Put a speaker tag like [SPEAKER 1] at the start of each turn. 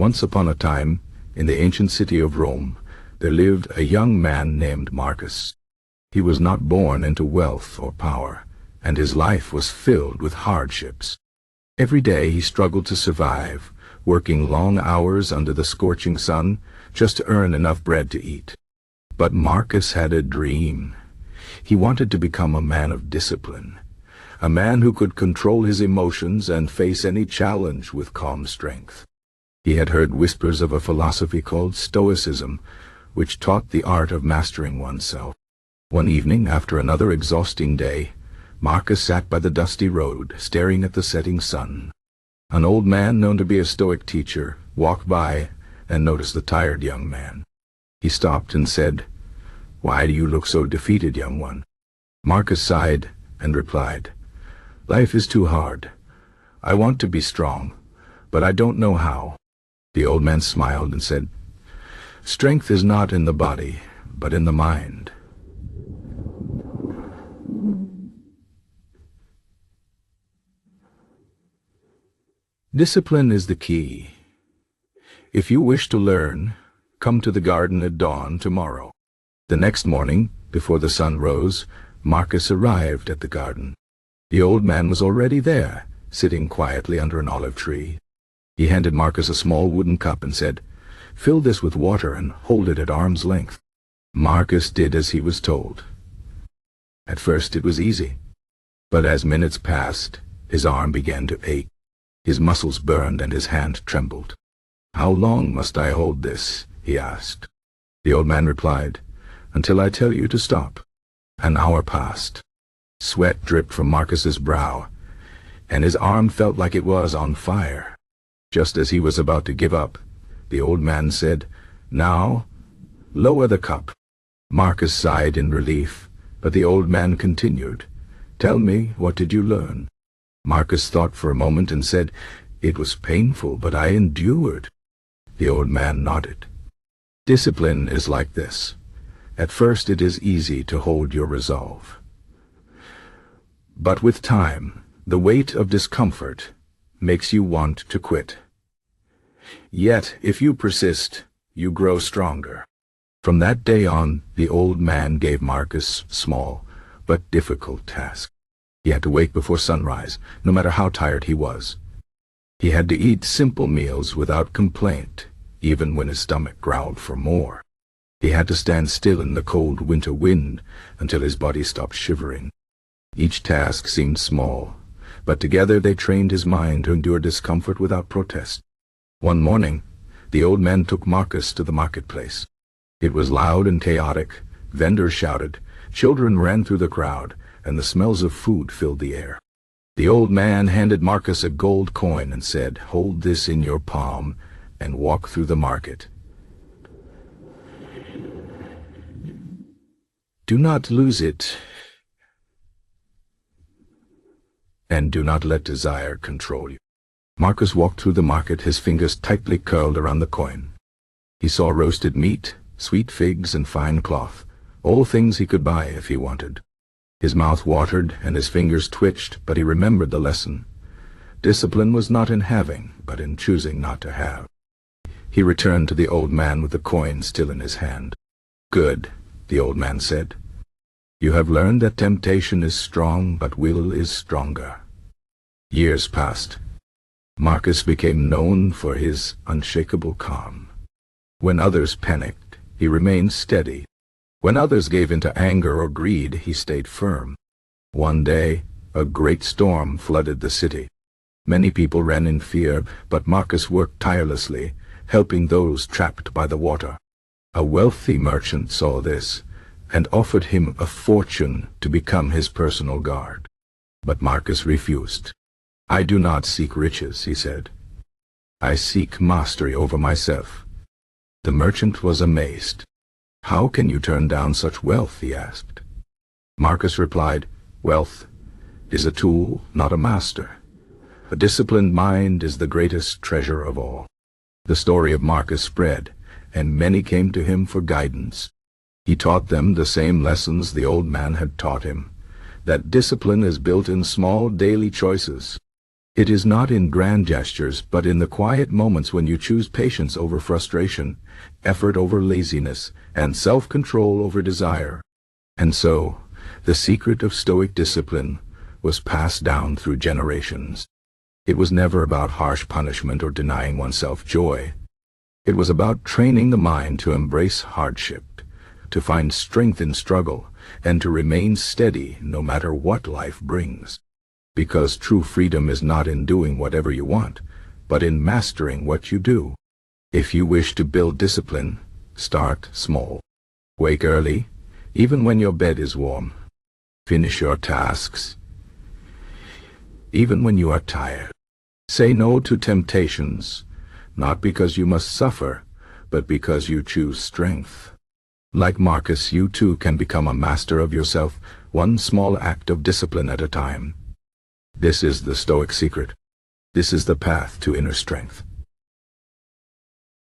[SPEAKER 1] Once upon a time, in the ancient city of Rome, there lived a young man named Marcus. He was not born into wealth or power, and his life was filled with hardships. Every day he struggled to survive, working long hours under the scorching sun just to earn enough bread to eat. But Marcus had a dream. He wanted to become a man of discipline, a man who could control his emotions and face any challenge with calm strength. He had heard whispers of a philosophy called Stoicism, which taught the art of mastering oneself. One evening, after another exhausting day, Marcus sat by the dusty road, staring at the setting sun. An old man known to be a Stoic teacher walked by and noticed the tired young man. He stopped and said, "Why do you look so defeated, young one?" Marcus sighed and replied, "Life is too hard. I want to be strong, but I don't know how." The old man smiled and said, "Strength is not in the body, but in the mind." Discipline is the key. If you wish to learn, come to the garden at dawn tomorrow. The next morning, before the sun rose, Marcus arrived at the garden. The old man was already there, sitting quietly under an olive tree. He handed Marcus a small wooden cup and said, "Fill this with water and hold it at arm's length." Marcus did as he was told. At first it was easy, but as minutes passed, his arm began to ache. His muscles burned and his hand trembled. "How long must I hold this?" he asked. The old man replied, "Until I tell you to stop." An hour passed. Sweat dripped from Marcus's brow, and his arm felt like it was on fire. Just as he was about to give up, the old man said, "Now, lower the cup." Marcus sighed in relief, but the old man continued, "Tell me, what did you learn?" Marcus thought for a moment and said, "It was painful, but I endured." The old man nodded. Discipline is like this. At first it is easy to hold your resolve. But with time, the weight of discomfort makes you want to quit. Yet, if you persist, you grow stronger. From that day on, the old man gave Marcus small but difficult tasks. He had to wake before sunrise, no matter how tired he was. He had to eat simple meals without complaint, even when his stomach growled for more. He had to stand still in the cold winter wind until his body stopped shivering. Each task seemed small, but together they trained his mind to endure discomfort without protest. One morning, the old man took Marcus to the marketplace. It was loud and chaotic. Vendors shouted, children ran through the crowd, and the smells of food filled the air. The old man handed Marcus a gold coin and said, "Hold this in your palm and walk through the market. Do not lose it, and do not let desire control you." Marcus walked through the market, his fingers tightly curled around the coin. He saw roasted meat, sweet figs, and fine cloth, all things he could buy if he wanted. His mouth watered and his fingers twitched, but he remembered the lesson. Discipline was not in having, but in choosing not to have. He returned to the old man with the coin still in his hand. "Good," the old man said. "You have learned that temptation is strong, but will is stronger." Years passed. Marcus became known for his unshakable calm. When others panicked, he remained steady. When others gave in to anger or greed, he stayed firm. One day, a great storm flooded the city. Many people ran in fear, but Marcus worked tirelessly, helping those trapped by the water. A wealthy merchant saw this and offered him a fortune to become his personal guard. But Marcus refused. "I do not seek riches," he said. "I seek mastery over myself." The merchant was amazed. "How can you turn down such wealth?" he asked. Marcus replied, "Wealth is a tool, not a master. A disciplined mind is the greatest treasure of all." The story of Marcus spread, and many came to him for guidance. He taught them the same lessons the old man had taught him, that discipline is built in small daily choices. It is not in grand gestures, but in the quiet moments when you choose patience over frustration, effort over laziness, and self-control over desire. And so, the secret of Stoic discipline was passed down through generations. It was never about harsh punishment or denying oneself joy. It was about training the mind to embrace hardship, to find strength in struggle, and to remain steady no matter what life brings. Because true freedom is not in doing whatever you want, but in mastering what you do. If you wish to build discipline, start small. Wake early, even when your bed is warm. Finish your tasks, even when you are tired. Say no to temptations, not because you must suffer, but because you choose strength. Like Marcus, you too can become a master of yourself, one small act of discipline at a time. This is the Stoic secret. This is the path to inner strength.